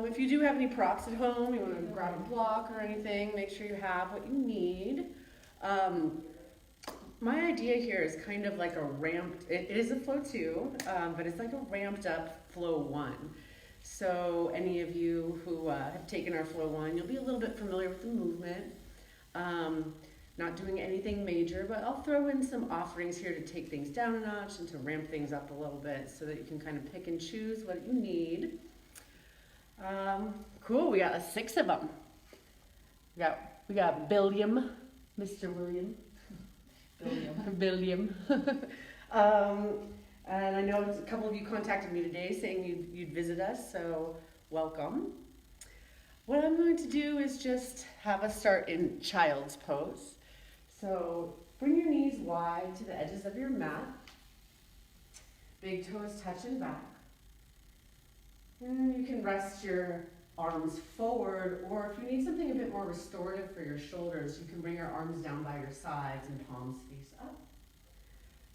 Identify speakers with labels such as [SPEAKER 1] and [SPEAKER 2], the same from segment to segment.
[SPEAKER 1] If you do have any props at home, you want to grab a block or anything, make sure you have what you need. My idea here is kind of like a ramped, it is a flow 2, but it's like a ramped up flow 1. So any of you who have taken our flow 1, you'll be a little bit familiar with the movement. Not doing anything major, but I'll throw in some offerings here to take things down a notch and to ramp things up a little bit so that you can kind of pick and choose what you need. Cool, we got 6 of them. We got Billiam, Mr. William. Billiam. And I know a couple of you contacted me today saying you'd visit us, so welcome. What I'm going to do is just have us start in child's pose. So bring your knees wide to the edges of your mat. Big toes touching back. And you can rest your arms forward, or if you need something a bit more restorative for your shoulders, you can bring your arms down by your sides and palms face up.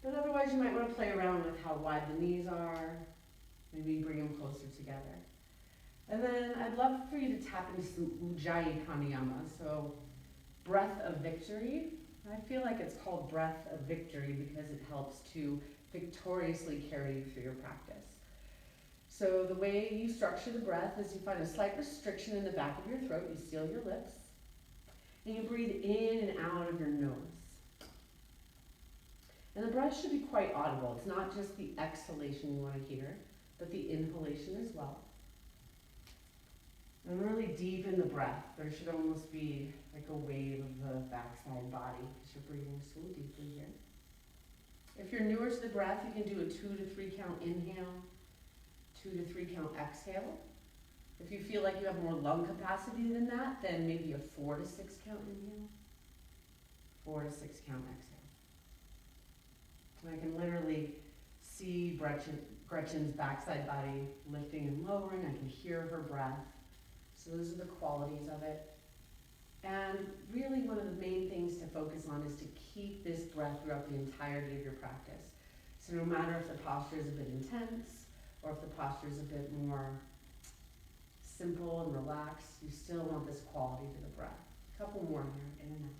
[SPEAKER 1] But otherwise, you might want to play around with how wide the knees are. Maybe bring them closer together. And then I'd love for you to tap into some Ujjayi Pranayama, so breath of victory. I feel like it's called breath of victory because it helps to victoriously carry you through your practice. So the way you structure the breath is you find a slight restriction in the back of your throat, you seal your lips, and you breathe in and out of your nose. And the breath should be quite audible. It's not just the exhalation you want to hear, but the inhalation as well. And really deep in the breath. There should almost be like a wave of the backside body because you're breathing so deeply here. If you're newer to the breath, you can do a 2 to 3 count inhale, 2 to 3 count exhale. If you feel like you have more lung capacity than that, then maybe a 4 to 6 count inhale, 4 to 6 count exhale. And I can literally see Gretchen's backside body lifting and lowering. I can hear her breath. So those are the qualities of it. And really one of the main things to focus on is to keep this breath throughout the entirety of your practice. So no matter if the posture is a bit intense or if the posture is a bit more simple and relaxed, you still want this quality to the breath. A couple more here, in and out.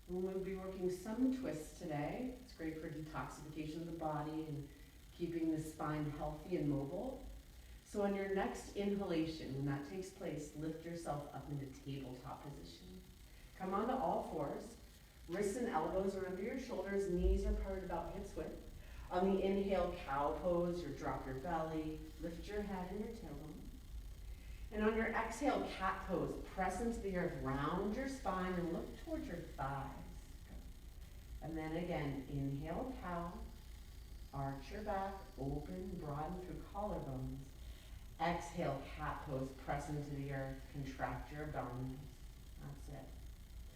[SPEAKER 1] We'll be working some twists today. It's great for detoxification of the body and keeping the spine healthy and mobile. So on your next inhalation, when that takes place, lift yourself up into tabletop position. Come onto all fours. Wrists and elbows are under your shoulders. Knees are parted about hips width. On the inhale, cow pose, you drop your belly, lift your head and your tailbone. And on your exhale, cat pose, press into the earth, round your spine and look towards your thighs. And then again, inhale, cow, arch your back, open, broaden through collarbones. Exhale, cat pose, press into the earth, contract your abdominals. That's it.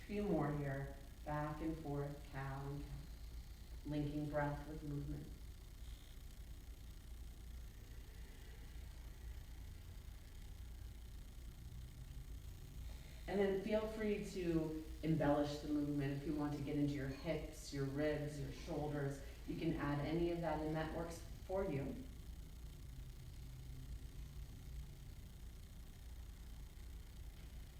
[SPEAKER 1] A few more here, back and forth, cow and cow, linking breath with movement. And then feel free to embellish the movement if you want to get into your hips, your ribs, your shoulders. You can add any of that and that works for you.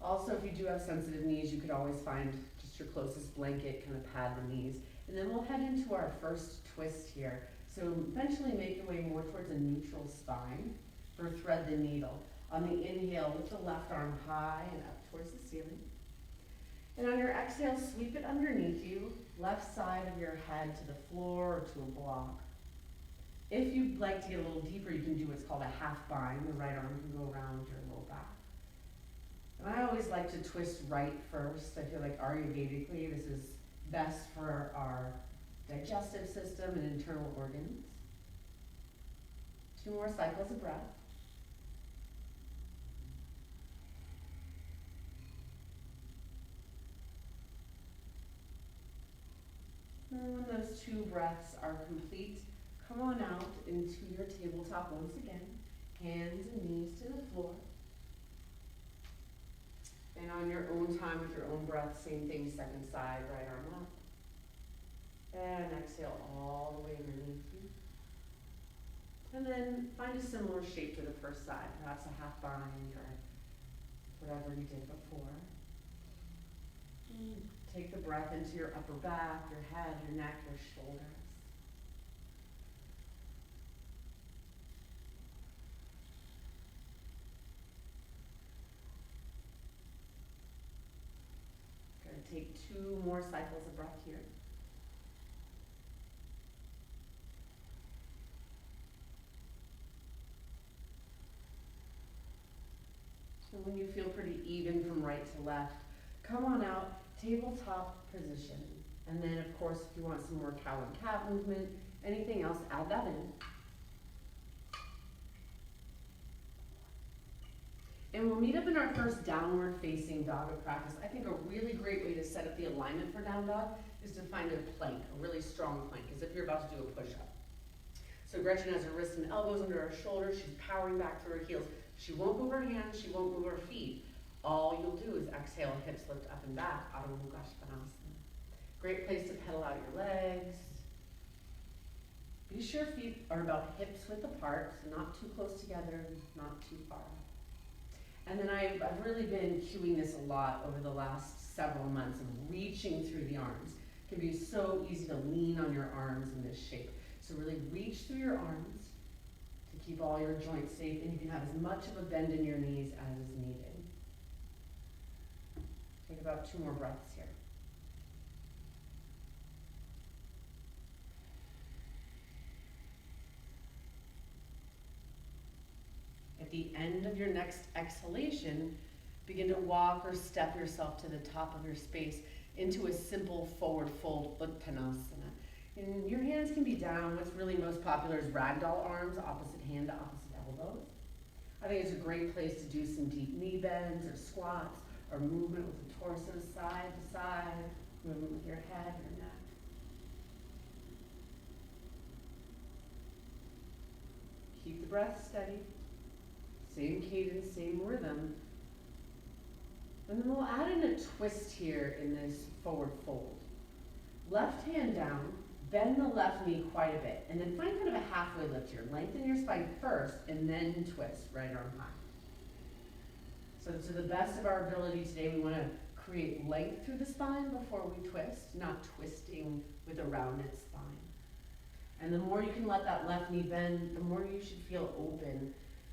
[SPEAKER 1] Also, if you do have sensitive knees, you could always find just your closest blanket, kind of pad the knees. And then we'll head into our first twist here. So eventually make your way more towards a neutral spine for thread the needle. On the inhale, lift the left arm high and up towards the ceiling. And on your exhale, sweep it underneath you, left side of your head to the floor or to a block. If you'd like to get a little deeper, you can do what's called a half bind. The right arm can go around your low back. And I always like to twist right first. I feel like Ayurvedically, this is best for our digestive system and internal organs. 2 more cycles of breath. And when those 2 breaths are complete, come on out into your tabletop once again. Hands and knees to the floor. And on your own time with your own breath, same thing, second side, right arm up. And exhale all the way underneath you. And then find a similar shape to the first side, perhaps a half bind or whatever you did before. Take the breath into your upper back, your head, your neck, your shoulders. Going to take 2 more cycles of breath here. And when you feel pretty even from right to left, come on out, tabletop position. And then, of course, if you want some more cow and cat movement, anything else, add that in. And we'll meet up in our first downward facing dog practice. I think a really great way to set up the alignment for down dog is to find a plank, a really strong plank, as if you're about to do a push-up. So Gretchen has her wrists and elbows under her shoulders. She's powering back through her heels. She won't move her hands, she won't move her feet. All you'll do is exhale, hips lift up and back, Adho Mukha Svanasana. Great place to pedal out your legs. Be sure feet are about hips width apart, so not too close together, not too far. And then I've really been cueing this a lot over the last several months of reaching through the arms. It can be so easy to lean on your arms in this shape. So really reach through your arms to keep all your joints safe, and you can have as much of a bend in your knees as is needed. Take about 2 more breaths here. At the end of your next exhalation, begin to walk or step yourself to the top of your space into a simple forward fold Uttanasana. And your hands can be down. What's really most popular is ragdoll arms, opposite hand to opposite elbows. I think it's a great place to do some deep knee bends or squats or movement with the torso side to side, movement with your head, your neck. Keep the breath steady. Same cadence, same rhythm. And then we'll add in a twist here in this forward fold. Left hand down, bend the left knee quite a bit, and then find kind of a halfway lift here. Lengthen your spine first, and then twist, right arm high. So to the best of our ability today, we want to create length through the spine before we twist, not twisting with a rounded spine. And the more you can let that left knee bend, the more you should feel open.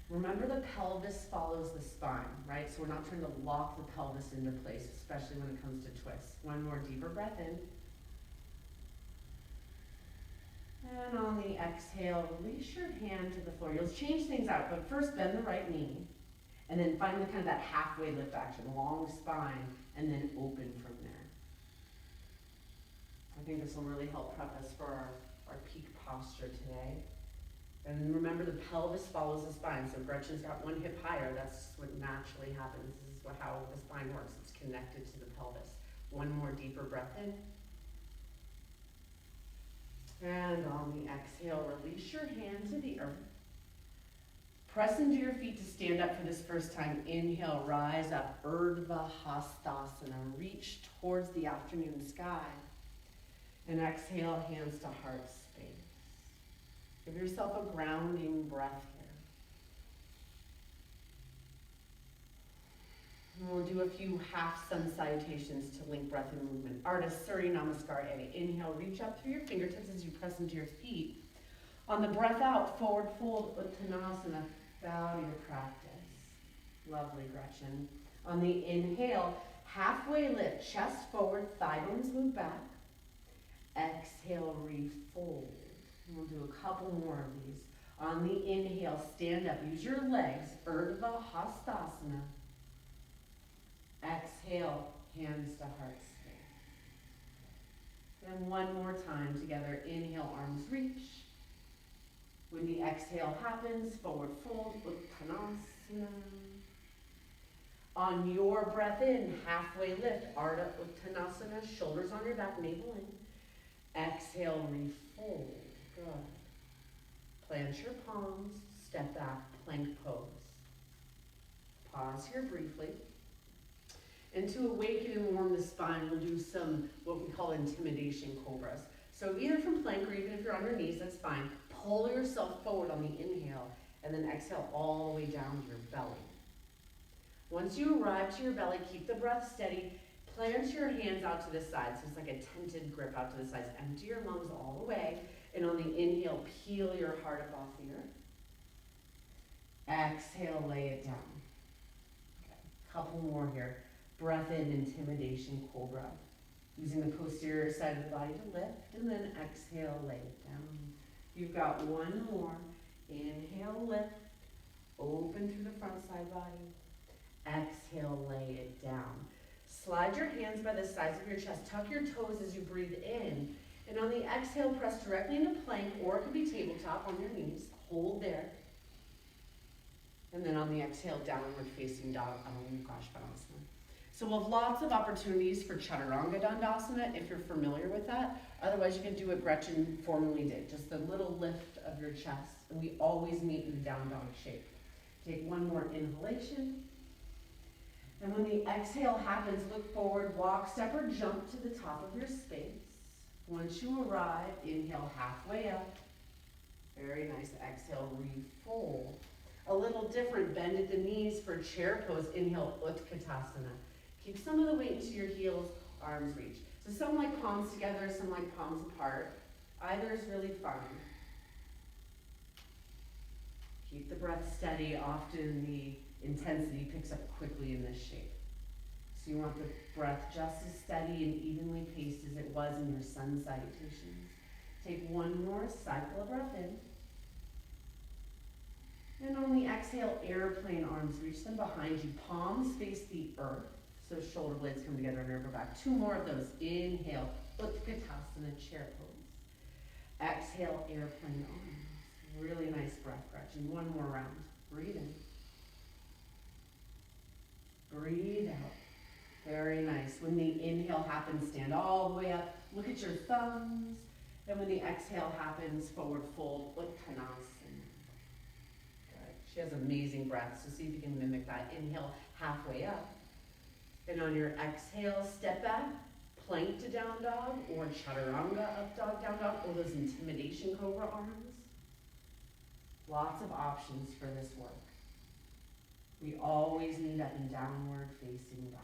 [SPEAKER 1] Remember, the pelvis follows the spine, right? So we're not trying to lock the pelvis into place, especially when it comes to twists. One more deeper breath in. And on the exhale, release your hand to the floor. You'll change things out, but first bend the right knee. And then find the kind of that halfway lift action, long spine, and then open from there. I think this will really help prep us for our peak posture today. And remember, the pelvis follows the spine. So Gretchen's got one hip higher. That's what naturally happens. This is how the spine works. It's connected to the pelvis. One more deeper breath in. And on the exhale, release your hand to the earth. Press into your feet to stand up for this first time. Inhale, rise up, Urdhva Hastasana. Reach towards the afternoon sky. And exhale, hands to heart space. Give yourself a grounding breath here. And we'll do a few half sun salutations to link breath and movement. Ardha Surya Namaskar A. Inhale, reach up through your fingertips as you press into your feet. On the breath out, forward fold Uttanasana. Bow to your practice. Lovely, Gretchen. On the inhale, halfway lift, chest forward, thigh bones move back. Exhale, refold. We'll do a couple more of these. On the inhale, stand up. Use your legs, Urdhva Hastasana. Exhale, hands to heart space. And one more time together. Inhale, arms reach. When the exhale happens, forward fold, Uttanasana. On your breath in, halfway lift, Ardha Uttanasana, shoulders on your back, navel in. Exhale, refold. Good. Plant your palms, step back, plank pose. Pause here briefly. And to awaken and warm the spine, we'll do some what we call intimidation cobras. So either from plank or even if you're on your knees, that's fine. Pull yourself forward on the inhale and then exhale all the way down to your belly. Once you arrive to your belly, keep the breath steady. Plant your hands out to the side, so it's like a tented grip out to the sides. Empty your lungs all the way, and on the inhale, peel your heart up off the earth. Exhale, lay it down. Okay. Couple more here. Breath in, intimidation, cobra. Using the posterior side of the body to lift, and then exhale, lay it down. You've got one more. Inhale, lift. Open through the front side body. Exhale, lay it down. Slide your hands by the sides of your chest. Tuck your toes as you breathe in. And on the exhale, press directly into plank, or it could be tabletop on your knees. Hold there. And then on the exhale, downward facing dog. Oh gosh, Padmasana. So we'll have lots of opportunities for Chaturanga Dandasana if you're familiar with that. Otherwise, you can do what Gretchen formerly did, just a little lift of your chest. And we always meet in the down dog shape. Take one more inhalation. And when the exhale happens, look forward, walk, step, or jump to the top of your space. Once you arrive, inhale halfway up. Very nice. Exhale, refold. A little different, bend at the knees for chair pose. Inhale, Utkatasana. Keep some of the weight into your heels, arms reach. So some like palms together, some like palms apart. Either is really fine. Keep the breath steady. Often the intensity picks up quickly in this shape. So you want the breath just as steady and evenly paced as it was in your sun salutations. Take one more cycle of breath in. And on the exhale, airplane arms, reach them behind you. Palms face the earth, so shoulder blades come together and upper back. Two more of those. Inhale, Utkatasana, chair pose. Exhale, airplane arms. Really nice breath, Gretchen. One more round. Breathe in. Breathe out. Very nice. When the inhale happens, stand all the way up. Look at your thumbs. And when the exhale happens, forward fold, Uttanasana. Good. She has amazing breath, so see if you can mimic that. Inhale, halfway up. And on your exhale, step back, plank to down dog, or Chaturanga, up dog, down dog, or those intimidation cobra arms. Lots of options for this work. We always need up and downward facing dog.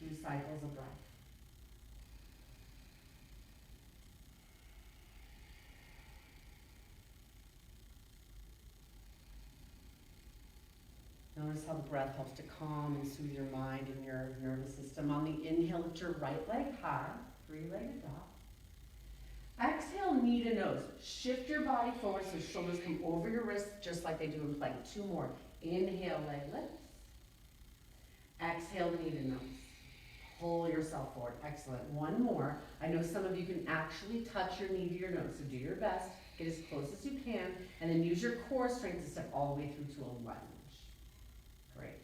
[SPEAKER 1] Okay. 2 cycles of breath. Notice how the breath helps to calm and soothe your mind and your nervous system. On the inhale, lift your right leg high, 3-legged dog. Exhale, knee to nose. Shift your body forward so shoulders come over your wrists just like they do in plank. 2 more. Inhale, leg lifts. Exhale, knee to nose. Pull yourself forward. Excellent. 1 more. I know some of you can actually touch your knee to your nose, so do your best. Get as close as you can, and then use your core strength to step all the way through to a lunge. Great.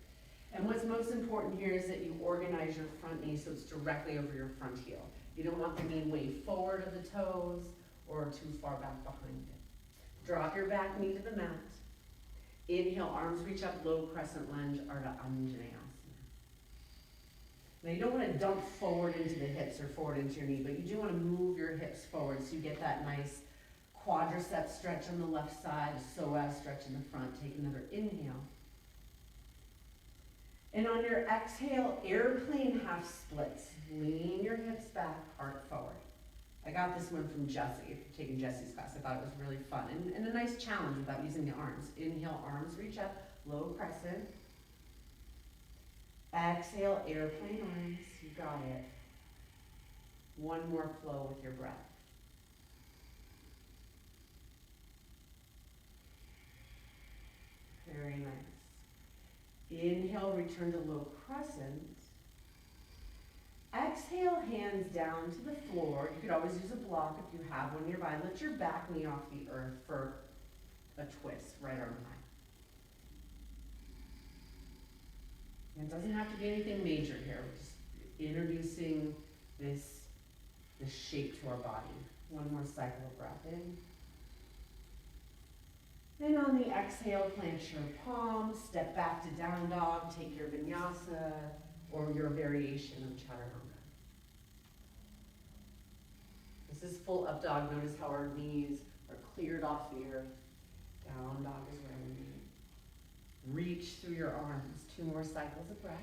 [SPEAKER 1] And what's most important here is that you organize your front knee so it's directly over your front heel. You don't want the knee way forward of the toes or too far back behind it. Drop your back knee to the mat. Inhale, arms reach up, low crescent lunge, Ardha Anjaneyasana. Now you don't want to dump forward into the hips or forward into your knee, but you do want to move your hips forward so you get that nice quadricep stretch on the left side, psoas stretch in the front. Take another inhale. And on your exhale, airplane half splits. Lean your hips back, heart forward. I got this one from Jessie. If you're taking Jessie's class, I thought it was really fun. And a nice challenge without using the arms. Inhale, arms reach up, low crescent. Exhale, airplane arms. You got it. 1 more flow with your breath. Very nice. Inhale, return to low crescent. Exhale, hands down to the floor. You could always use a block if you have one nearby. Lift your back knee off the earth for a twist, right arm high. And it doesn't have to be anything major here. We're just introducing this shape to our body. 1 more cycle of breath in. And on the exhale, plant your palms, step back to down dog, take your vinyasa or your variation of chaturanga. This is full up dog. Notice how our knees are cleared off the earth. Down dog is where we need. Reach through your arms. 2 more cycles of breath.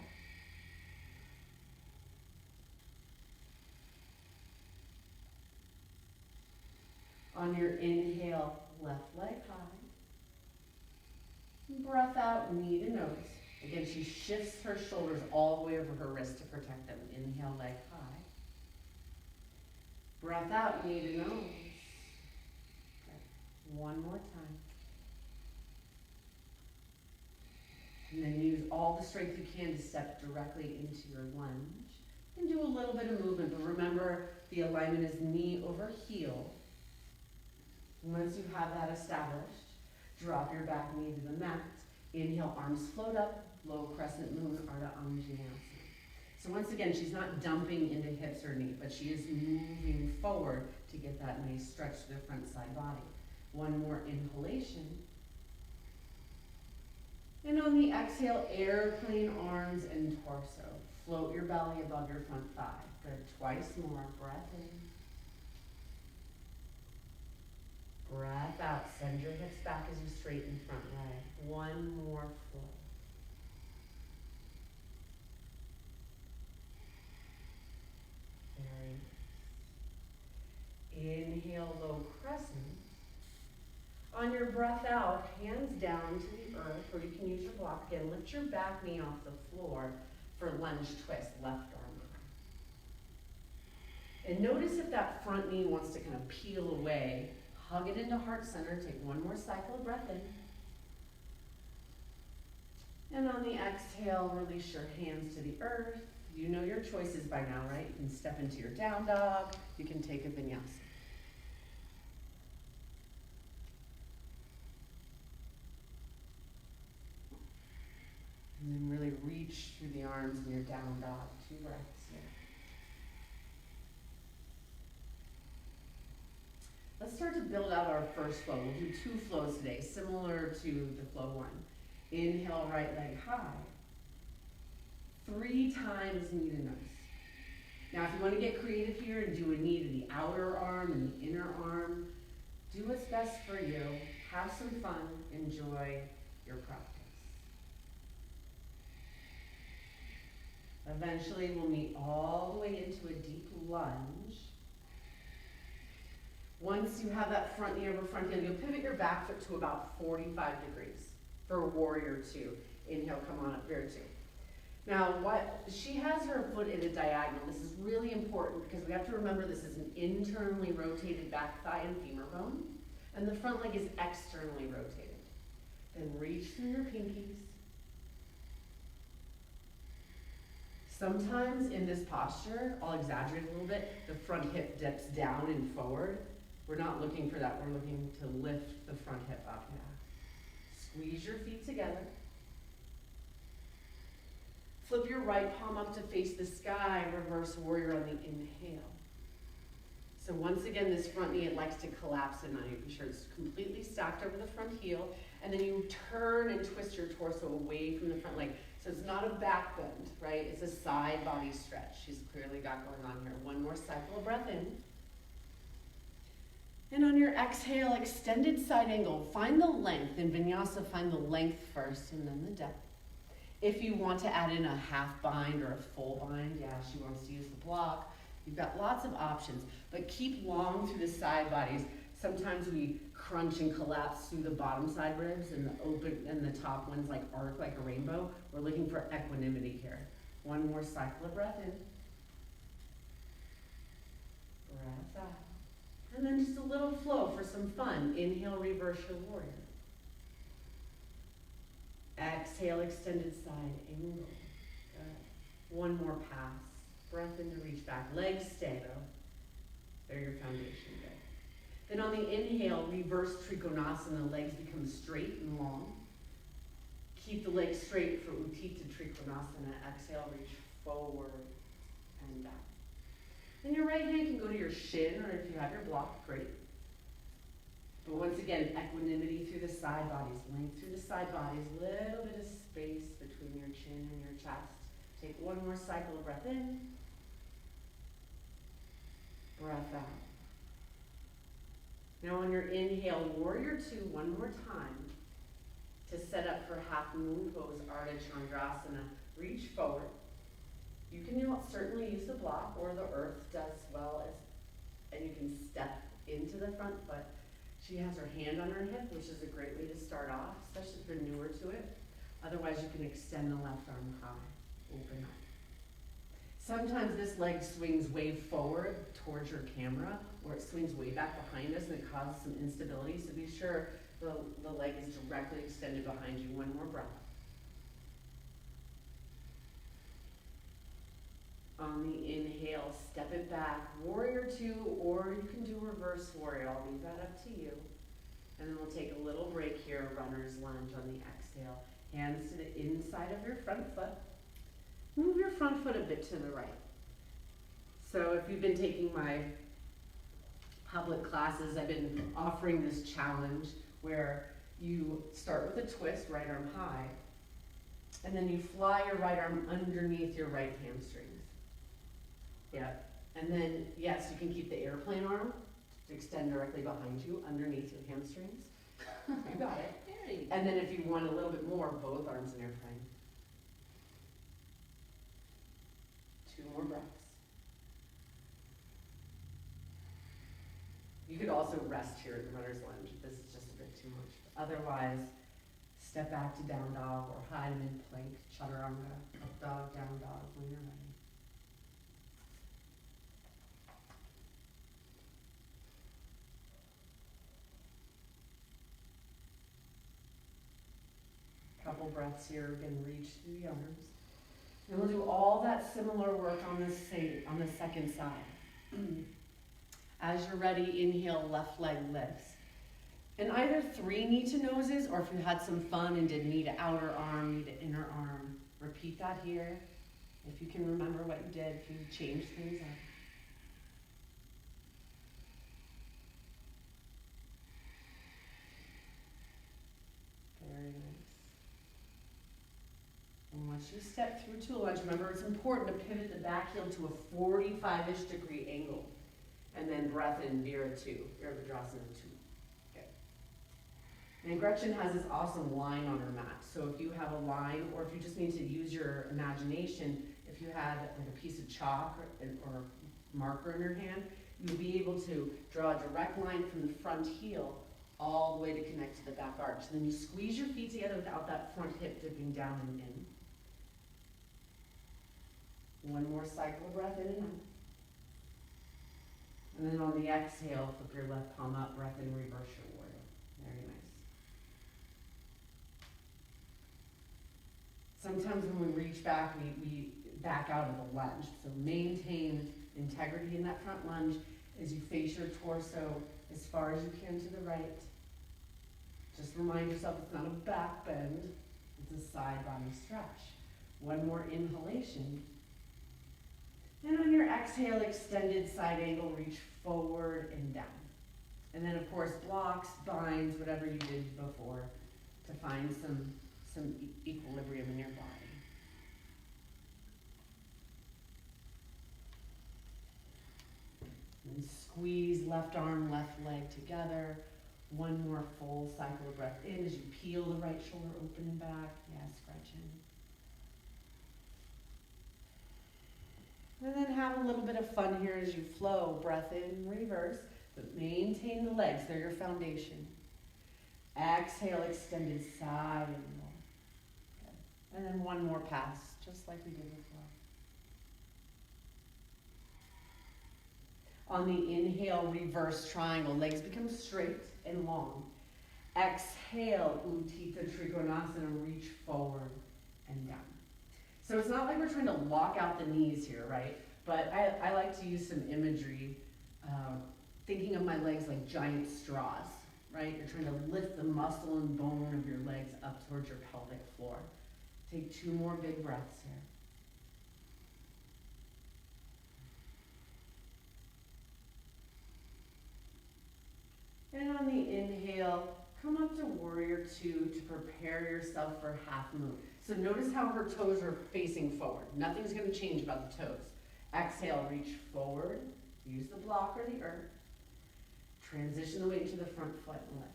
[SPEAKER 1] On your inhale, left leg high. Breath out, knee to nose. Again, she shifts her shoulders all the way over her wrist to protect them. Inhale, leg high. Breath out, knee to nose. Okay. 1 more time. And then use all the strength you can to step directly into your lunge. And do a little bit of movement, but remember the alignment is knee over heel. Once you have that established, drop your back knee to the mat. Inhale, arms float up, low crescent moon, Ardha Anjaneyasana. So once again, she's not dumping into hips or knee, but she is moving forward to get that nice stretch to the front side body. 1 more inhalation. And on the exhale, airplane arms and torso. Float your belly above your front thigh. Good, twice more, breath in. Breath out, send your hips back as you straighten front leg. 1 more flow. Very nice. Inhale, low crescent. On your breath out, hands down to the earth, or you can use your block again. Lift your back knee off the floor for lunge twist, left arm high. And notice if that front knee wants to kind of peel away. Hug it into heart center. Take 1 more cycle of breath in. And on the exhale, release your hands to the earth. You know your choices by now, right? You can step into your down dog. You can take a vinyasa. And then really reach through the arms in your down dog. 2 breaths here. Let's start to build out our first flow. We'll do 2 flows today, similar to the flow 1. Inhale, right leg high. 3 times knee to nose. Now, if you want to get creative here and do a knee to the outer arm and the inner arm, do what's best for you. Have some fun. Enjoy your practice. Eventually, we'll meet all the way into a deep lunge. Once you have that front knee over front heel, you'll pivot your back foot to about 45 degrees for warrior 2. Inhale, come on up here 2. Now, she has her foot in a diagonal. This is really important because we have to remember this is an internally rotated back thigh and femur bone, and the front leg is externally rotated. Then reach through your pinkies. Sometimes in this posture, I'll exaggerate a little bit, the front hip dips down and forward. We're not looking for that. We're looking to lift the front hip up now. Squeeze your feet together. Flip your right palm up to face the sky, reverse warrior on the inhale. So once again, this front knee, it likes to collapse in. Making sure it's completely stacked over the front heel, and then you turn and twist your torso away from the front leg. So it's not a back bend, right? It's a side body stretch. She's clearly got going on here. 1 more cycle of breath in. And on your exhale, extended side angle. Find the length. In Vinyasa, find the length first and then the depth. If you want to add in a half bind or a full bind, yeah, she wants to use the block. You've got lots of options, but keep long through the side bodies. Sometimes we crunch and collapse through the bottom side ribs, and the open and the top ones like arc like a rainbow. We're looking for equanimity here. 1 more cycle of breath in. Breath out. And then just a little flow for some fun. Inhale, reverse your warrior. Exhale, extended side angle. Good. 1 more pass. Breath in to reach back. Legs stay though. They're your foundation. Good. Then on the inhale, reverse Trikonasana. Legs become straight and long. Keep the legs straight for Utthita Trikonasana. Exhale, reach forward and back. Then your right hand can go to your shin, or if you have your block, great. But once again, equanimity through the side bodies, length through the side bodies, little bit of space between your chin and your chest. Take 1 more cycle of breath in. Breath out. Now on your inhale, warrior two, one more time. To set up for half moon pose, Ardha Chandrasana. Reach forward. You can certainly use the block or the earth does well, and you can step into the front foot. She has her hand on her hip, which is a great way to start off, especially if you're newer to it. Otherwise, you can extend the left arm high, open up. Sometimes this leg swings way forward towards your camera, or it swings way back behind us and it causes some instability, so be sure the leg is directly extended behind you. One more breath. On the inhale, step it back, warrior two, or you can do reverse warrior. I'll leave that up to you. And then we'll take a little break here, runner's lunge on the exhale. Hands to the inside of your front foot. Move your front foot a bit to the right. So if you've been taking my public classes, I've been offering this challenge where you start with a twist, right arm high, and then you fly your right arm underneath your right hamstrings. Yeah, and then, yes, you can keep the airplane arm to extend directly behind you, underneath your hamstrings. You got it. And then if you want a little bit more, both arms in airplane. 2 more breaths. You could also rest here at the runner's lunge if this is just a bit too much. Otherwise, step back to down dog or high to mid plank, chaturanga, up dog, down dog when you're ready. Couple breaths here, again, reach through the arms. And we'll do all that similar work on the second side. As you're ready, inhale, left leg lifts. And either 3 knee to noses, or if you had some fun and did knee to outer arm, knee to inner arm, repeat that here. If you can remember what you did, if you change things up. Very nice. And once you step through to a lunge, remember it's important to pivot the back heel to a 45-ish degree angle. And then breath in, Virabhadrasana 2. Okay. And Gretchen has this awesome line on her mat. So if you have a line, or if you just need to use your imagination, if you had like a piece of chalk or marker in your hand, you would be able to draw a direct line from the front heel all the way to connect to the back arch. And then you squeeze your feet together without that front hip dipping down and in. One more cycle of breath in and out. And then on the exhale, flip your left palm up, breath in, reverse your warrior. Very nice. Sometimes when we reach back, we back out of the lunge. So maintain integrity in that front lunge as you face your torso as far as you can to the right. Just remind yourself it's not a back bend, it's a side body stretch. One more inhalation. And on your exhale, extended side angle, reach forward and down. And then of course, blocks, binds, whatever you did before to find some equilibrium in your body. And squeeze left arm, left leg together. One more full cycle of breath in as you peel the right shoulder open and back. Yes, Gretchen. And then have a little bit of fun here as you flow. Breath in, reverse, but maintain the legs. They're your foundation. Exhale, extended side angle. Good. And then one more pass, just like we did before. On the inhale, reverse triangle. Legs become straight and long. Exhale, Utthita Trikonasana, reach forward and down. So it's not like we're trying to lock out the knees here, right? But I like to use some imagery, thinking of my legs like giant straws, right? You're trying to lift the muscle and bone of your legs up towards your pelvic floor. Take 2 more big breaths here. And on the inhale, come up to warrior 2 to prepare yourself for half moon. So notice how her toes are facing forward. Nothing's going to change about the toes. Exhale, reach forward. Use the block or the earth. Transition the weight to the front foot and lift.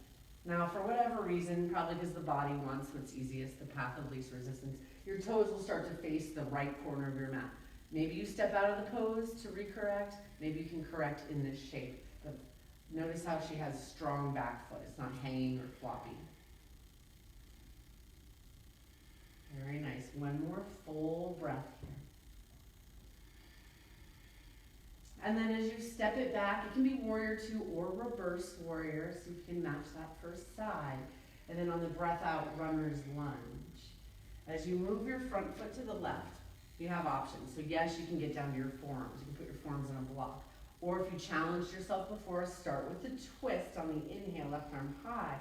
[SPEAKER 1] Now, for whatever reason, probably because the body wants what's easiest, the path of least resistance, your toes will start to face the right corner of your mat. Maybe you step out of the pose to recorrect. Maybe you can correct in this shape. But notice how she has strong back foot. It's not hanging or floppy. Very nice. One more full breath here. And then as you step it back, it can be warrior 2 or reverse warrior, so you can match that first side. And then on the breath out, runner's lunge. As you move your front foot to the left, you have options. So yes, you can get down to your forearms. You can put your forearms in a block. Or if you challenged yourself before, start with the twist on the inhale, left arm high.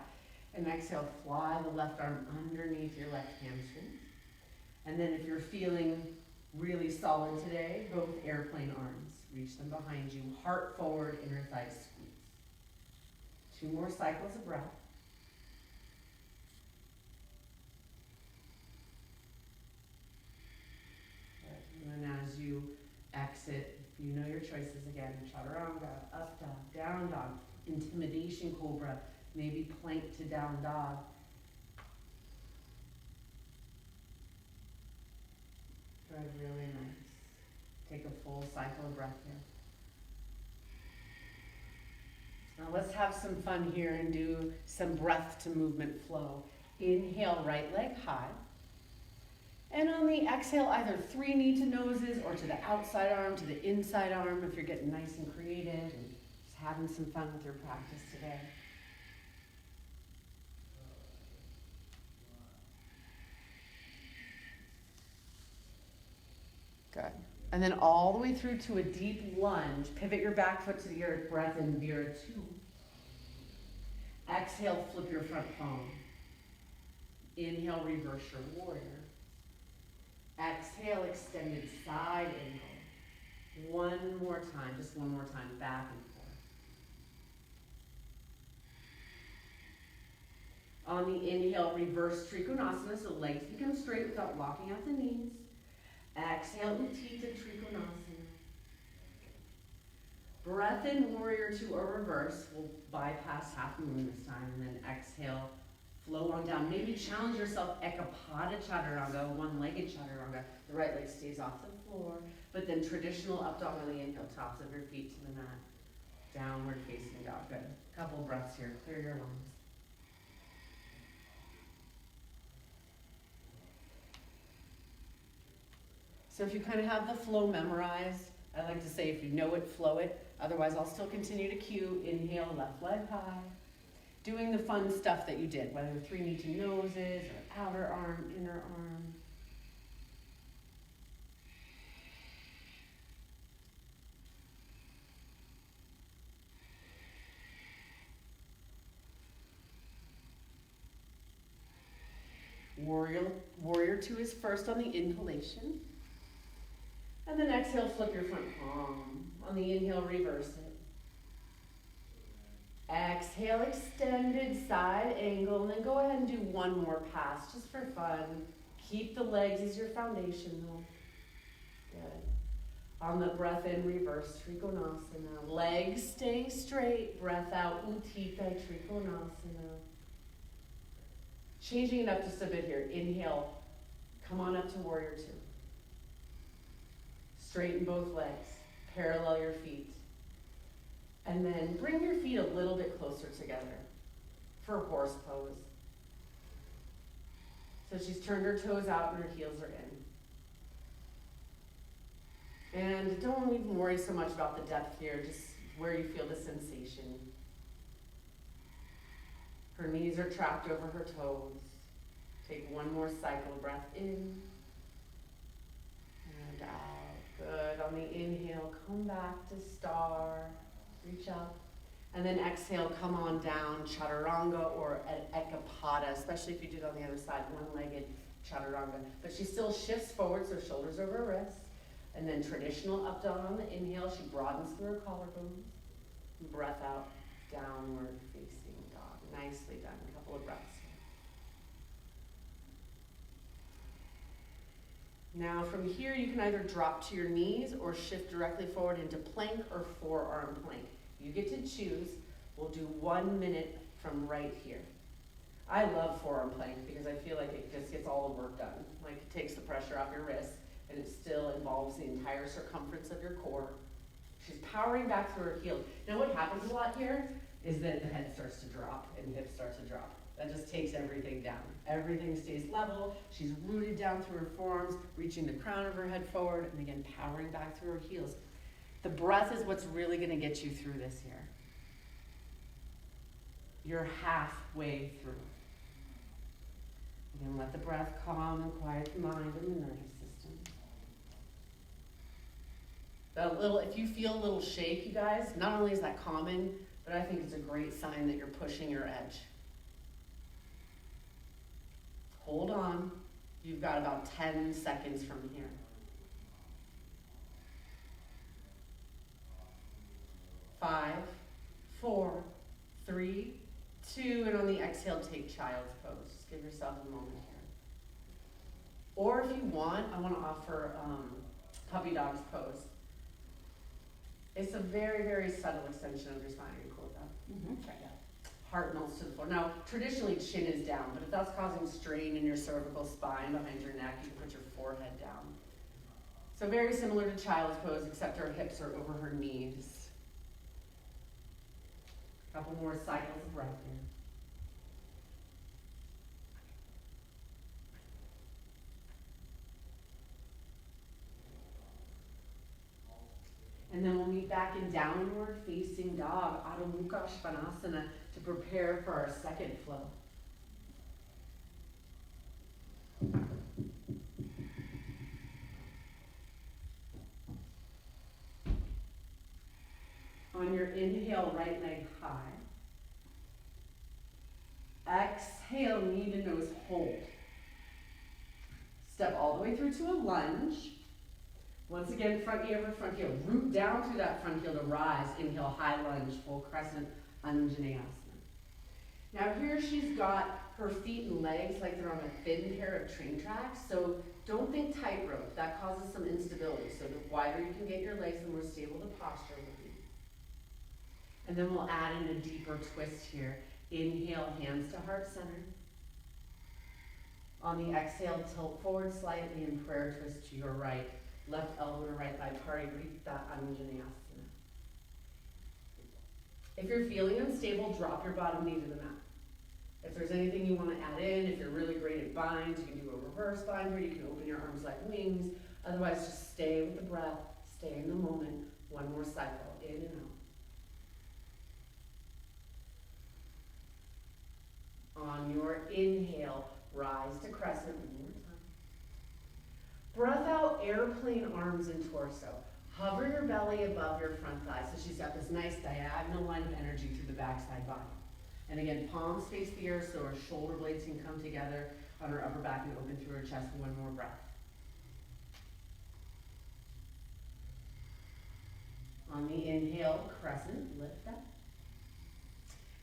[SPEAKER 1] And exhale, fly the left arm underneath your left hamstring. And then if you're feeling really solid today, both airplane arms. Reach them behind you, heart forward, inner thigh squeeze. 2 more cycles of breath. Good. And then as you exit, you know your choices again. Chaturanga, up dog, down dog, intimidation cobra, maybe plank to down dog. Good, really nice. Take a full cycle of breath here. Now let's have some fun here and do some breath to movement flow. Inhale, right leg high. And on the exhale, either 3 knee to noses or to the outside arm, to the inside arm, if you're getting nice and creative and just having some fun with your practice today. Good. And then all the way through to a deep lunge. Pivot your back foot to the earth. Breath in, Vira 2. Exhale, flip your front palm. Inhale, reverse your warrior. Exhale, extended side angle. One more time, just one more time, back and forth. On the inhale, reverse Trikonasana, so legs become straight without locking out the knees. Exhale, Utthita Trikonasana. Breath in, warrior 2 or reverse. We'll bypass half moon this time, and then exhale, flow on down. Maybe challenge yourself, Ekapada Chaturanga, one-legged Chaturanga. The right leg stays off the floor, but then traditional up dog on the inhale, tops of your feet to the mat. Downward facing dog. Good. Couple breaths here. Clear your lungs. So if you kind of have the flow memorized, I like to say if you know it, flow it. Otherwise, I'll still continue to cue. Inhale, left leg high. Doing the fun stuff that you did, whether 3 knee to noses or outer arm, inner arm. Warrior 2 is first on the inhalation. And then exhale, flip your front palm. On the inhale, reverse it. Exhale, extended side angle, and then go ahead and do one more pass, just for fun. Keep the legs as your foundation though. Good. On the breath in, reverse Trikonasana. Legs stay straight, breath out, Utthita Trikonasana. Changing it up just a bit here. Inhale, come on up to warrior 2. Straighten both legs, parallel your feet. And then bring your feet a little bit closer together for horse pose. So she's turned her toes out and her heels are in. And don't even worry so much about the depth here, just where you feel the sensation. Her knees are trapped over her toes. Take one more cycle, breath in and out. Good. On the inhale, come back to star. Reach up. And then exhale, come on down, Chaturanga or Ekapada, especially if you do it on the other side, one-legged Chaturanga. But she still shifts forward, so shoulders over her wrists. And then traditional up dog on the inhale. She broadens through her collarbones. Breath out, downward facing dog. Nicely done. A couple of breaths. Now from here, you can either drop to your knees or shift directly forward into plank or forearm plank. You get to choose. We'll do 1 minute from right here. I love forearm plank because I feel like it just gets all the work done. Like it takes the pressure off your wrist and it still involves the entire circumference of your core. She's powering back through her heels. Now what happens a lot here is that the head starts to drop and the hips start to drop. That just takes everything down. Everything stays level. She's rooted down through her forearms, reaching the crown of her head forward, and again, powering back through her heels. The breath is what's really gonna get you through this here. You're halfway through. Again, let the breath calm and quiet the mind and the nervous system. If you feel a little shake, you guys, not only is that common, but I think it's a great sign that you're pushing your edge. Hold on. You've got about 10 seconds from here. 5, 4, 3, 2, and on the exhale, take child's pose. Just give yourself a moment here. Or if you want, I want to offer puppy dog's pose. It's a very, very subtle extension of your spine. Are you cool with that? Try that. Heart melts to the floor. Now, traditionally chin is down, but if that's causing strain in your cervical spine behind your neck, you can put your forehead down. So very similar to child's pose, except her hips are over her knees. A couple more cycles of breath here. And then we'll meet back in downward facing dog, Adho Mukha Svanasana, to prepare for our second flow. On your inhale, right leg high. Exhale, knee to nose, hold. Step all the way through to a lunge. Once again, front knee over front heel. Root down through that front heel to rise. Inhale, high lunge, full crescent, Anjaneyasana. Now here she's got her feet and legs like they're on a thin pair of train tracks. So don't think tightrope. That causes some instability. So the wider you can get your legs, the more stable the posture will be. And then we'll add in a deeper twist here. Inhale, hands to heart center. On the exhale, tilt forward slightly in prayer twist to your right. Left elbow to right thigh, Parivrtta Anjaneyasana. If you're feeling unstable, drop your bottom knee to the mat. If there's anything you want to add in, if you're really great at binds, you can do a reverse bind where you can open your arms like wings. Otherwise, just stay with the breath, stay in the moment. One more cycle, in and out. On your inhale, rise to crescent one more time. Breath out, airplane arms and torso. Hover your belly above your front thigh. So she's got this nice diagonal line of energy through the backside body. And again, palms face the earth so her shoulder blades can come together on her upper back and open through her chest. One more breath. On the inhale, crescent, lift up.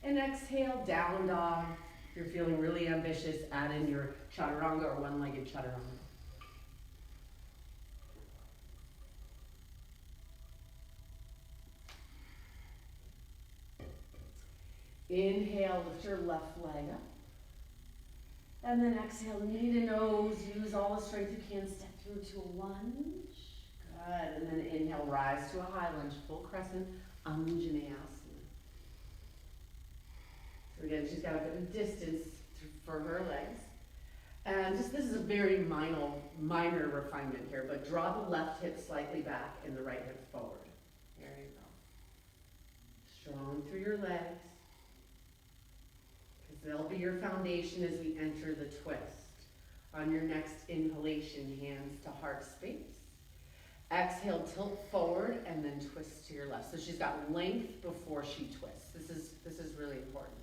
[SPEAKER 1] And exhale, down dog. If you're feeling really ambitious, add in your chaturanga or one-legged chaturanga. Inhale, lift your left leg up. And then exhale, knee to nose. Use all the strength you can. Step through to a lunge. Good. And then inhale, rise to a high lunge, full crescent, Anjaneyasana. So again, she's got a bit of distance for her legs. And just this is a very minor refinement here, but draw the left hip slightly back and the right hip forward. There you go. Strong through your legs. They'll be your foundation as we enter the twist. On your next inhalation, hands to heart space. Exhale, tilt forward, and then twist to your left. So she's got length before she twists. This is really important.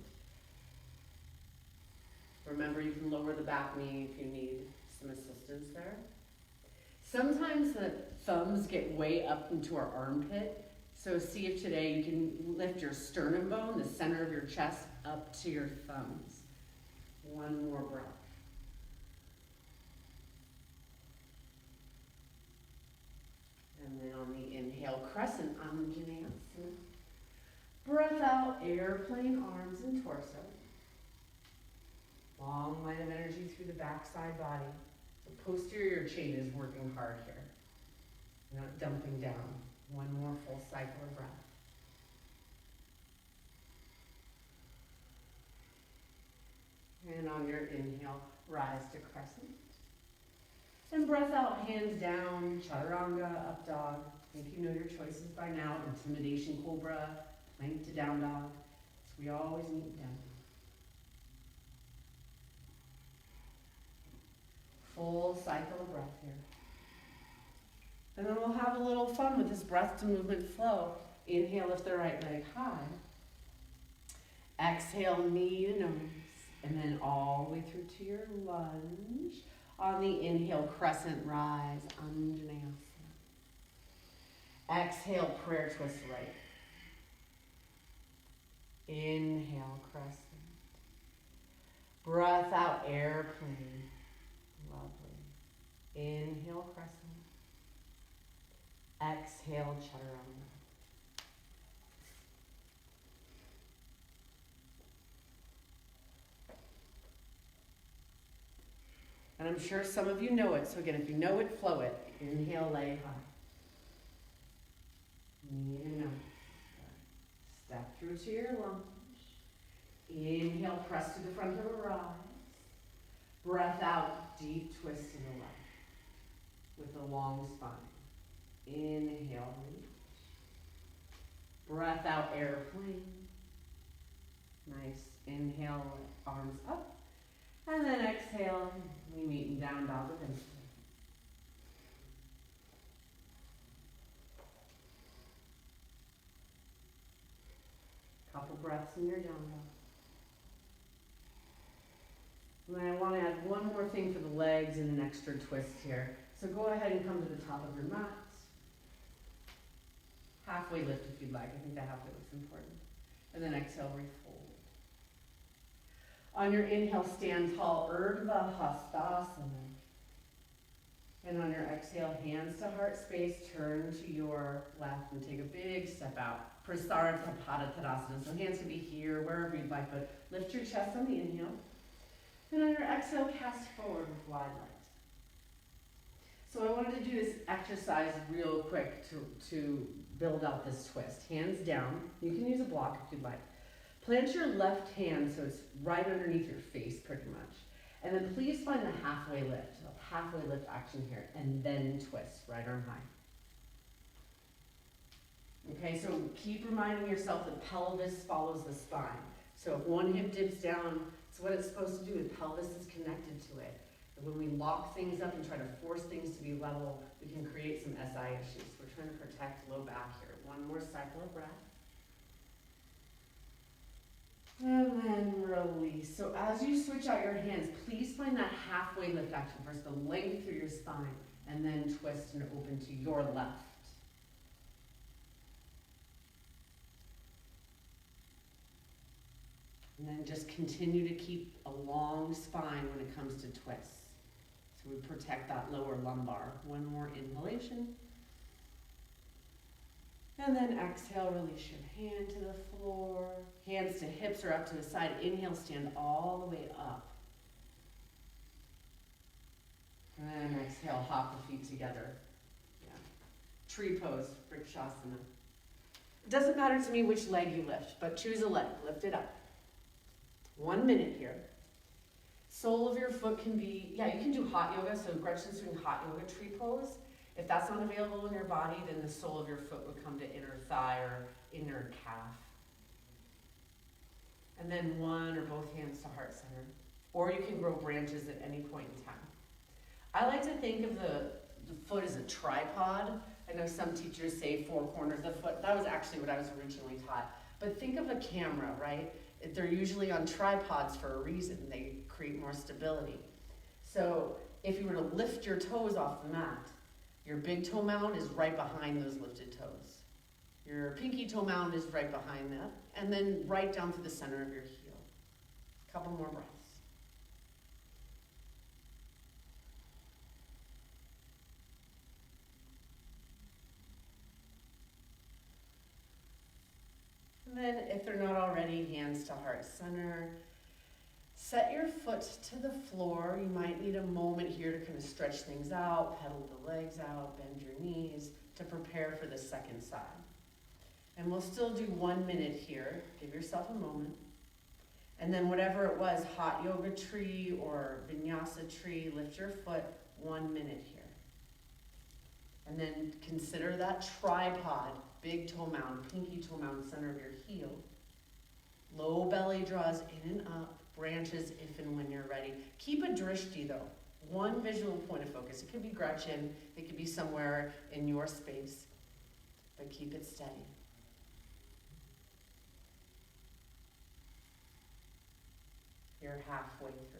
[SPEAKER 1] Remember, you can lower the back knee if you need some assistance there. Sometimes the thumbs get way up into our armpit. So see if today you can lift your sternum bone, the center of your chest, up to your thumbs. One more breath. And then on the inhale, crescent Anjaneyasana. Breath breath out, airplane arms and torso. Long line of energy through the backside body. The posterior chain is working hard here. Not dumping down. One more full cycle of breath. And on your inhale, rise to crescent. And breath out, hands down, chaturanga, up dog. I think you know your choices by now. Intimidation cobra, plank to down dog. So we always meet down dog. Full cycle of breath here. And then we'll have a little fun with this breath to movement flow. Inhale, lift the right leg high. Exhale, knee to nose. And then all the way through to your lunge. On the inhale, crescent rise, Anjaneyasana. Exhale, prayer twist right. Inhale, crescent. Breath out, airplane. Lovely. Inhale, crescent. Exhale, chaturanga. And I'm sure some of you know it, so again, if you know it, flow it. Inhale, lay high. Knee to nose. Step through to your lunge. Inhale, press to the front of a rise. Breath out, deep twist to the left with a long spine. Inhale, reach. Breath out, airplane. Nice. Inhale, arms up. And then exhale, we meet in down dog with inhale. Couple breaths in your down dog. And then I want to add one more thing for the legs and an extra twist here. So go ahead and come to the top of your mat. Halfway lift if you'd like. I think the halfway lift's important. And then exhale, refold. On your inhale, stand tall, Urdhva Hastasana. And on your exhale, hands to heart space, turn to your left and take a big step out. Prasarita Padottanasana. So hands can be here, wherever you'd like, but lift your chest on the inhale. And on your exhale, cast forward with wide legs. So I wanted to do this exercise real quick to build out this twist. Hands down. You can use a block if you'd like. Plant your left hand so it's right underneath your face pretty much. And then please find the halfway lift. So halfway lift action here. And then twist, right arm high. Okay, so keep reminding yourself that pelvis follows the spine. So if one hip dips down, it's what it's supposed to do. The pelvis is connected to it. And when we lock things up and try to force things to be level, we can create some SI issues. We're trying to protect low back here. One more cycle of breath. And then release. So as you switch out your hands, please find that halfway lift action first, the length through your spine, and then twist and open to your left. And then just continue to keep a long spine when it comes to twists. So we protect that lower lumbar. One more inhalation. And then exhale, release your hand to the floor. Hands to hips or up to the side. Inhale, stand all the way up. And then exhale, hop the feet together. Yeah. Tree pose, Vrikshasana. It doesn't matter to me which leg you lift, but choose a leg, lift it up. 1 minute here. Sole of your foot can be, you can do hot yoga. So Gretchen's doing hot yoga tree pose. If that's not available in your body, then the sole of your foot would come to inner thigh or inner calf. And then one or both hands to heart center. Or you can grow branches at any point in time. I like to think of the foot as a tripod. I know some teachers say 4 corners of the foot. That was actually what I was originally taught. But think of a camera, right? They're usually on tripods for a reason. They create more stability. So if you were to lift your toes off the mat, your big toe mound is right behind those lifted toes. Your pinky toe mound is right behind that. And then right down to the center of your heel. A couple more breaths. And then if they're not already, hands to heart center. Set your foot to the floor. You might need a moment here to kind of stretch things out, pedal the legs out, bend your knees to prepare for the second side. And we'll still do 1 minute here. Give yourself a moment. And then whatever it was, hot yoga tree or vinyasa tree, lift your foot 1 minute here. And then consider that tripod, big toe mound, pinky toe mound, center of your heel. Low belly draws in and up, branches if and when you're ready. Keep a drishti though, one visual point of focus. It could be Gretchen, it could be somewhere in your space, but keep it steady. You're halfway through.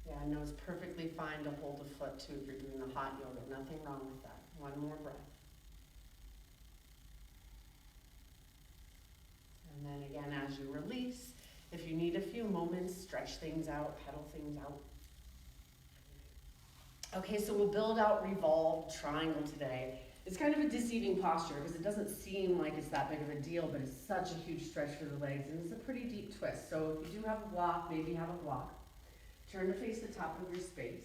[SPEAKER 1] Yeah, I know it's perfectly fine to hold a foot too if you're doing the hot yoga. Nothing wrong with that. One more breath. And then again, as you release, if you need a few moments, stretch things out, pedal things out. Okay, so we'll build out revolved triangle today. It's kind of a deceiving posture because it doesn't seem like it's that big of a deal, but it's such a huge stretch for the legs and it's a pretty deep twist. So if you do have a block, maybe have a block. Turn to face the top of your space.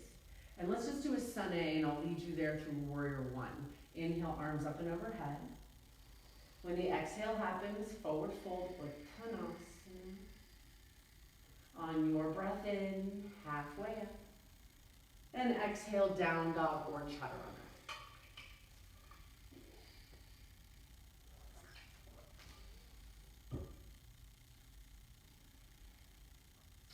[SPEAKER 1] And let's just do a sun A and I'll lead you there through warrior one. Inhale, arms up and overhead. When the exhale happens, forward fold, Uttanasana. On your breath in, halfway up. And exhale, down dog or chaturanga.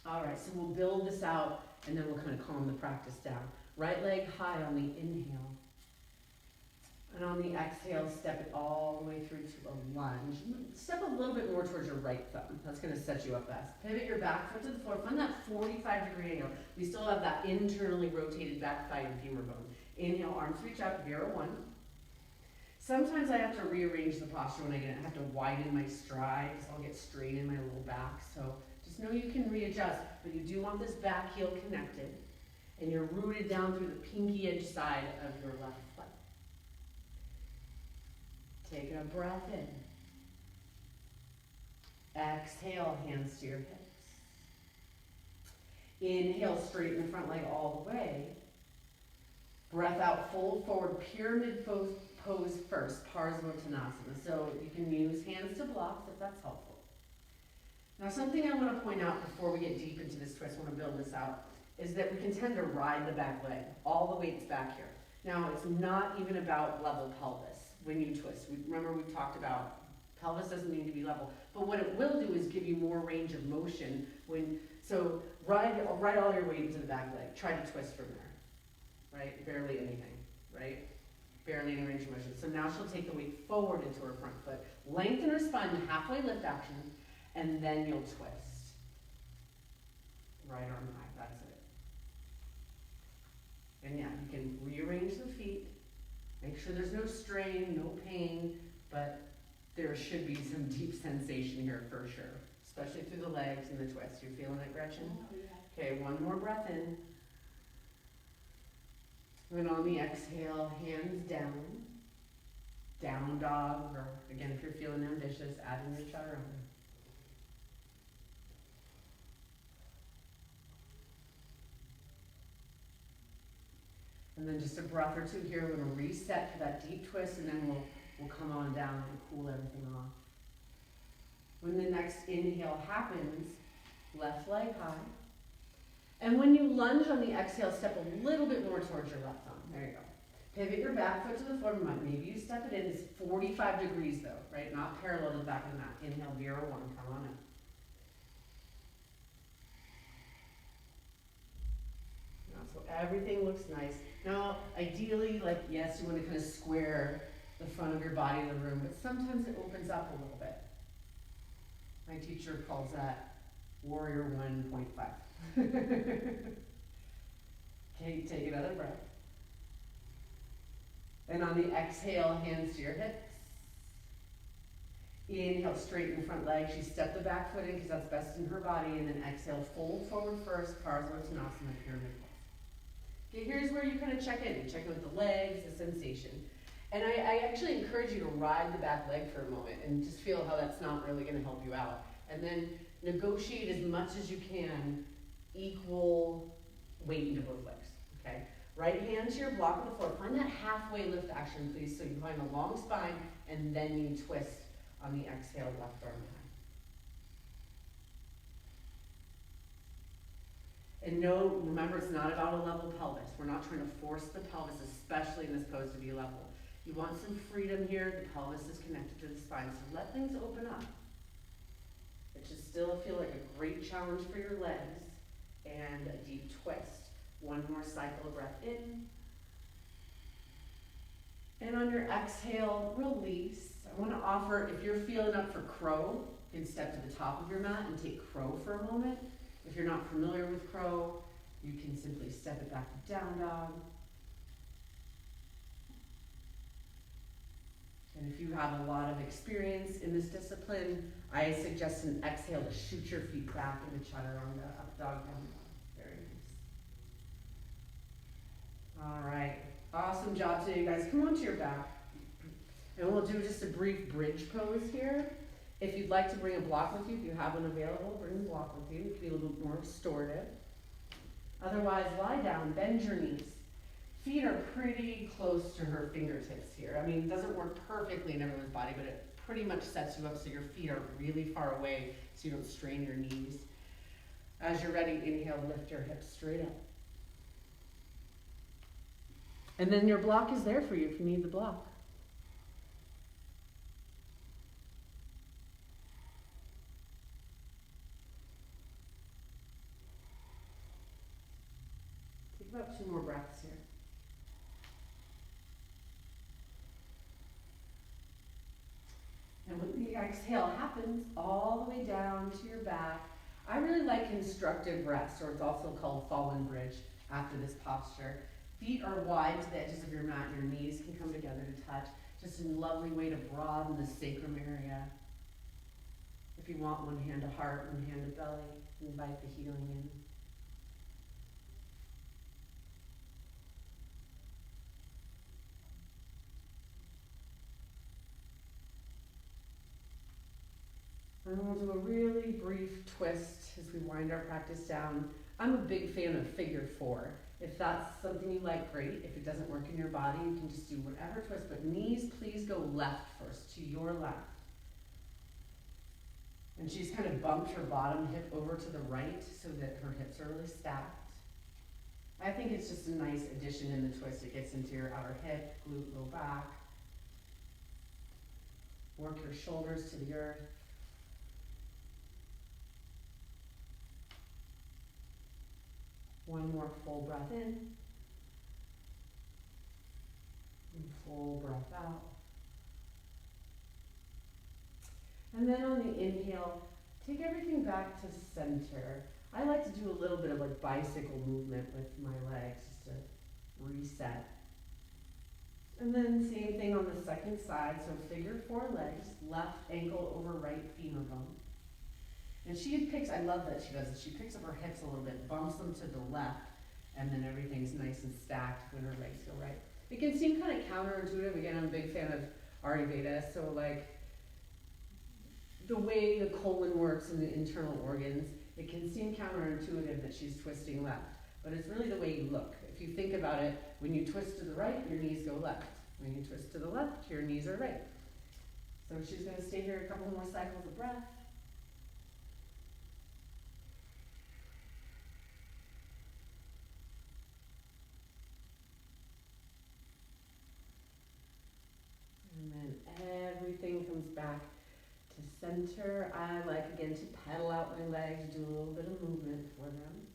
[SPEAKER 1] All right, so we'll build this out and then we'll kind of calm the practice down. Right leg high on the inhale. And on the exhale, step it all the way through to a lunge. Step a little bit more towards your right thumb. That's going to set you up best. Pivot your back foot to the floor. Find that 45-degree angle. We still have that internally rotated back thigh and femur bone. Inhale, arms reach up, Vira one. Sometimes I have to rearrange the posture when I get it. I have to widen my stride because I'll get strain in my low back. So just know you can readjust, but you do want this back heel connected. And you're rooted down through the pinky edge side of your left foot. Take a breath in. Exhale, hands to your hips. Inhale, straighten the front leg all the way. Breath out, fold forward, pyramid pose first, Parsvottanasana. So you can use hands to blocks if that's helpful. Now something I want to point out before we get deep into this twist, I want to build this out, is that we can tend to ride the back leg. All the weight's back here. Now it's not even about level pelvis when you twist. Remember we talked about pelvis doesn't need to be level, but what it will do is give you more range of motion so ride all your weight into the back leg. Try to twist from there, right? Barely anything, right? Barely any range of motion. So now she'll take the weight forward into her front foot. Lengthen her spine, halfway lift action, and then you'll twist. Right arm high, that's it. And yeah, you can rearrange the feet. Make sure there's no strain, no pain, but there should be some deep sensation here for sure, especially through the legs and the twist. You feeling it, Gretchen?
[SPEAKER 2] Oh, yeah.
[SPEAKER 1] Okay, one more breath in. And on the exhale, hands down. Down dog, or again, if you're feeling ambitious, add in your chaturanga. And then just a breath or two here. We're going to reset for that deep twist, and then we'll come on down and cool everything off. When the next inhale happens, left leg high. And when you lunge on the exhale, step a little bit more towards your left thumb. There you go. Pivot your back foot to the floor. Maybe you step it in. It's 45 degrees though, right? Not parallel to the back of the mat. Inhale, Vira one. Come on in. So everything looks nice. Now, ideally, like, yes, you want to kind of square the front of your body in the room, but sometimes it opens up a little bit. My teacher calls that warrior 1.5. Okay, take another breath. And on the exhale, hands to your hips. Inhale, straighten the front leg. She stepped the back foot in because that's best in her body. And then exhale, fold forward first, Parsvartanasana, pyramid pose. Okay, here's where you kind of check in. You check in with the legs, the sensation. And I actually encourage you to ride the back leg for a moment and just feel how that's not really going to help you out. And then negotiate as much as you can equal weight into both legs, okay? Right hand to your block on the floor. Find that halfway lift action, please, so you find a long spine, and then you twist on the exhale, left arm high. And remember, it's not about a level pelvis. We're not trying to force the pelvis, especially in this pose, to be level. You want some freedom here. The pelvis is connected to the spine, so let things open up. It should still feel like a great challenge for your legs, and a deep twist. One more cycle of breath in. And on your exhale, release. I want to offer, if you're feeling up for crow, you can step to the top of your mat and take crow for a moment. If you're not familiar with crow, you can simply step it back to down dog. And if you have a lot of experience in this discipline, I suggest an exhale to shoot your feet back into chaturanga, up dog, down dog. Very nice. All right, awesome job today, you guys. Come on to your back. And we'll do just a brief bridge pose here. If you'd like to bring a block with you, if you have one available, bring the block with you. It can be a little bit more restorative. Otherwise, lie down, bend your knees. Feet are pretty close to her fingertips here. I mean, it doesn't work perfectly in everyone's body, but it pretty much sets you up so your feet are really far away so you don't strain your knees. As you're ready, inhale, lift your hips straight up. And then your block is there for you if you need the block. Take about 2 more breaths here. And when the exhale happens all the way down to your back, I really like constructive rest, or it's also called fallen bridge after this posture. Feet are wide to the edges of your mat, your knees can come together to touch. Just a lovely way to broaden the sacrum area. If you want, one hand to heart, one hand to belly, invite the healing in. And we'll do a really brief twist as we wind our practice down. I'm a big fan of figure 4. If that's something you like, great. If it doesn't work in your body, you can just do whatever twist, but knees, please go left first, to your left. And she's kind of bumped her bottom hip over to the right so that her hips are really stacked. I think it's just a nice addition in the twist. It gets into your outer hip, glute, low back. Work your shoulders to the earth. One more full breath in. And full breath out. And then on the inhale, take everything back to center. I like to do a little bit of like bicycle movement with my legs just to reset. And then same thing on the second side, so figure 4 legs, left ankle over right femur bone. And she picks, I love that she does this, she picks up her hips a little bit, bumps them to the left, and then everything's nice and stacked when her legs go right. It can seem kind of counterintuitive. Again, I'm a big fan of Ayurveda, so like the way the colon works and the internal organs, it can seem counterintuitive that she's twisting left, but it's really the way you look. If you think about it, when you twist to the right, your knees go left. When you twist to the left, your knees are right. So she's going to stay here a couple more cycles of breath. And then everything comes back to center. I like, again, to pedal out my legs, do a little bit of movement for them.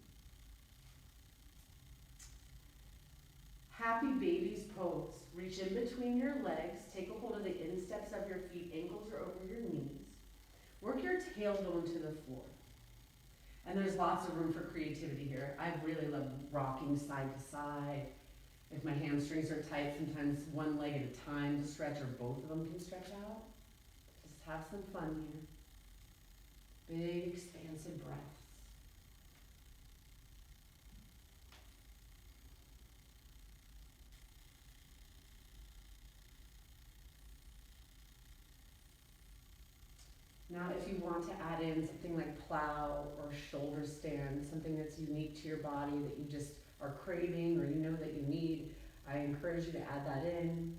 [SPEAKER 1] Happy baby's pose. Reach in between your legs, take a hold of the insteps of your feet, ankles are over your knees. Work your tailbone to the floor. And there's lots of room for creativity here. I really love rocking side to side, If my hamstrings are tight, sometimes one leg at a time to stretch, or both of them can stretch out. Just have some fun here. Big, expansive breaths. Now, if you want to add in something like plow or shoulder stand, something that's unique to your body that you just are craving or you know that you need, I encourage you to add that in.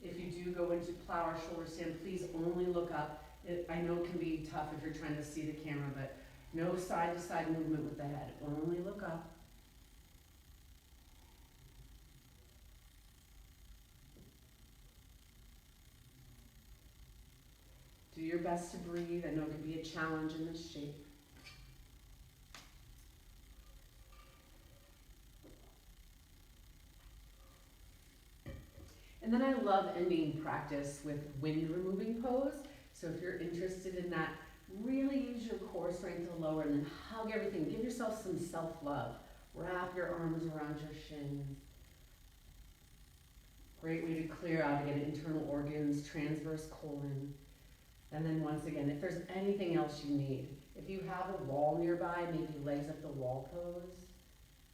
[SPEAKER 1] If you do go into plow or shoulder stand, please only look up. I know it can be tough if you're trying to see the camera, but no side-to-side movement with the head. Only look up. Do your best to breathe. I know it can be a challenge in this shape. And then I love ending practice with wind removing pose. So if you're interested in that, really use your core strength to lower and then hug everything. Give yourself some self-love. Wrap your arms around your shins. Great way to clear out again internal organs, transverse colon. And then once again, if there's anything else you need, if you have a wall nearby, maybe legs up the wall pose,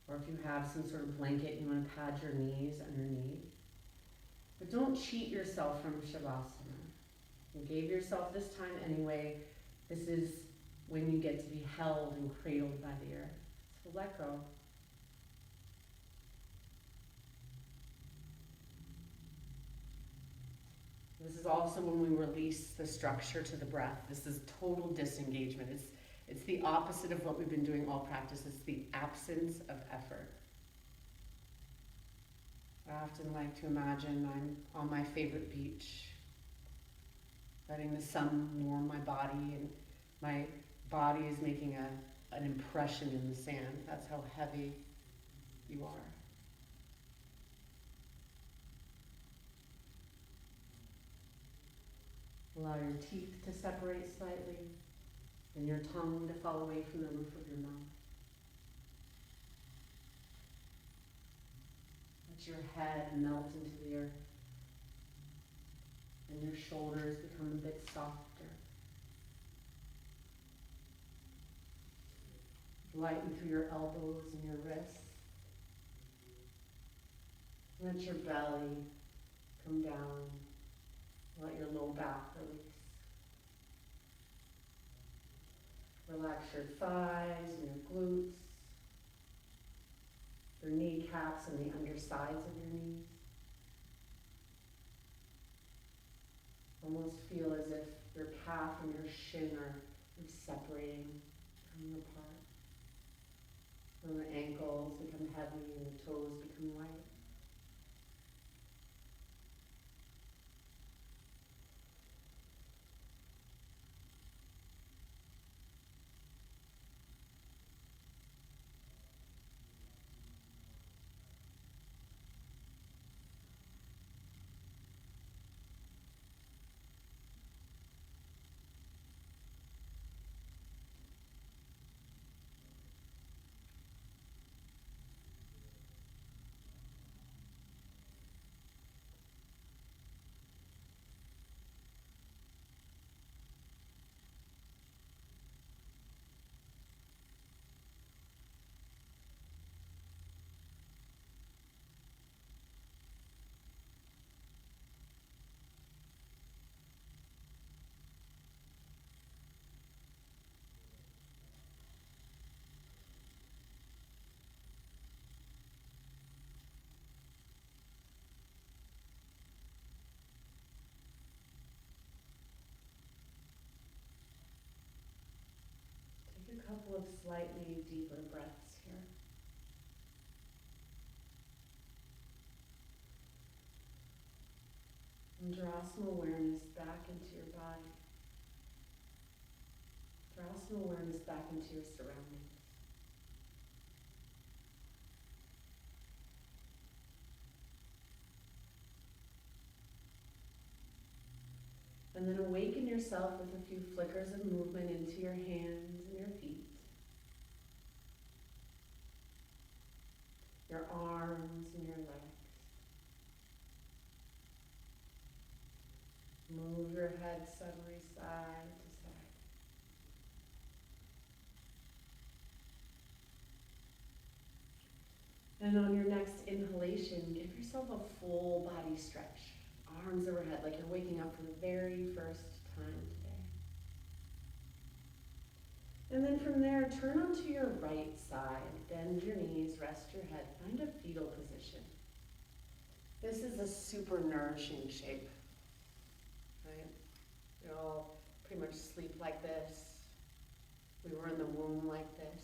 [SPEAKER 1] or if you have some sort of blanket, you want to pad your knees underneath. But don't cheat yourself from Shavasana. You gave yourself this time anyway. This is when you get to be held and cradled by the earth. So let go. This is also when we release the structure to the breath. This is total disengagement. It's the opposite of what we've been doing all practice. It's the absence of effort. I often like to imagine I'm on my favorite beach, letting the sun warm my body, and my body is making an impression in the sand. That's how heavy you are. Allow your teeth to separate slightly and your tongue to fall away from the roof of your mouth. Let your head melt into the earth and your shoulders become a bit softer. Lighten through your elbows and your wrists. Let your belly come down. Let your low back release. Relax your thighs and your glutes, your kneecaps and the undersides of your knees. Almost feel as if your calf and your shin are separating, coming apart. And the ankles become heavy and the toes become light. Take a couple of slightly deeper breaths here. And draw some awareness back into your body. Draw some awareness back into your surroundings. And then awaken yourself with a few flickers of movement into your hands and your feet, your arms and your legs. Move your head suddenly side to side. And on your next inhalation, give yourself a full body stretch. Arms overhead, like you're waking up for the very first time today. And then from there, turn onto your right side. Bend your knees, rest your head. Find a fetal position. This is a super nourishing shape, right? We all pretty much sleep like this. We were in the womb like this.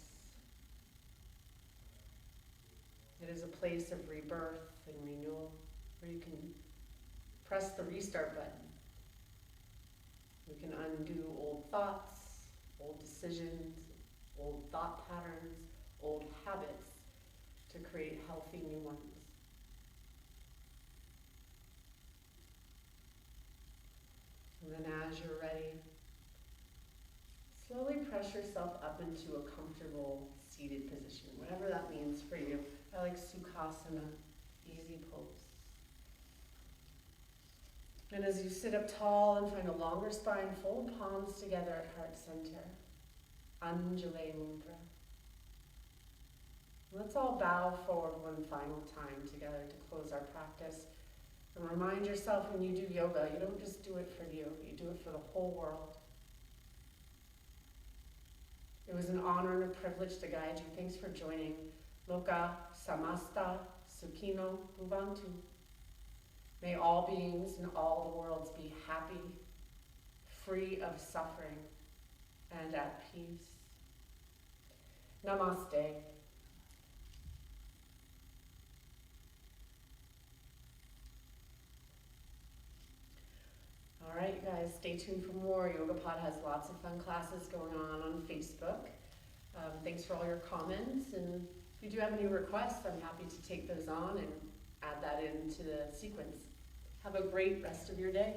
[SPEAKER 1] It is a place of rebirth and renewal where you can press the restart button. You can undo old thoughts, old decisions, old thought patterns, old habits to create healthy new ones. And then as you're ready, slowly press yourself up into a comfortable seated position, whatever that means for you. I like Sukhasana, easy pose. And as you sit up tall and find a longer spine, fold palms together at heart center. Anjali Mudra. Let's all bow forward one final time together to close our practice. And remind yourself when you do yoga, you don't just do it for you do it for the whole world. It was an honor and a privilege to guide you. Thanks for joining. Loka Samasta Sukhino Bhuvantu. May all beings in all the worlds be happy, free of suffering, and at peace. Namaste. All right, you guys, stay tuned for more. YogaPod has lots of fun classes going on Facebook. Thanks for all your comments, and if you do have any requests, I'm happy to take those on and add that into the sequence. Have a great rest of your day.